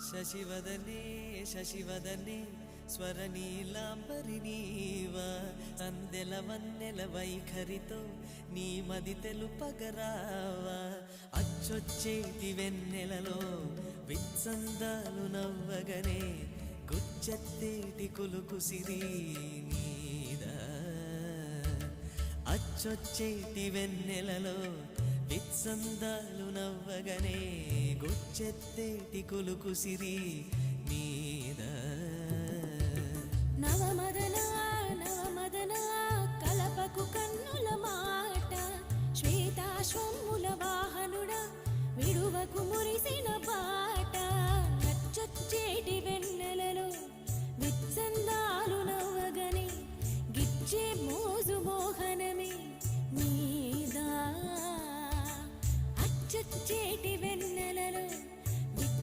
శశివదనే శశివదనే స్వరనీలాంబరి నీవా అందెల వన్నెల వైఖరితో నీ మది తెలుపగరావా అచ్చొచ్చేటి వెన్నెలలో విత్సందాలు నవ్వగనే గుచ్చెత్తేటి కులుకు సిరి నీదా అచ్చొచ్చేటి వెన్నెలలో విత్సందాలు నవ్వగనే గుచ్చెత్తేటి కులుకు సిరి నీదా నవమదన నవమదన కలపకు కన్నుల మాట శ్వేతాశ్వముల వాహనుడా విడువకు మురిసి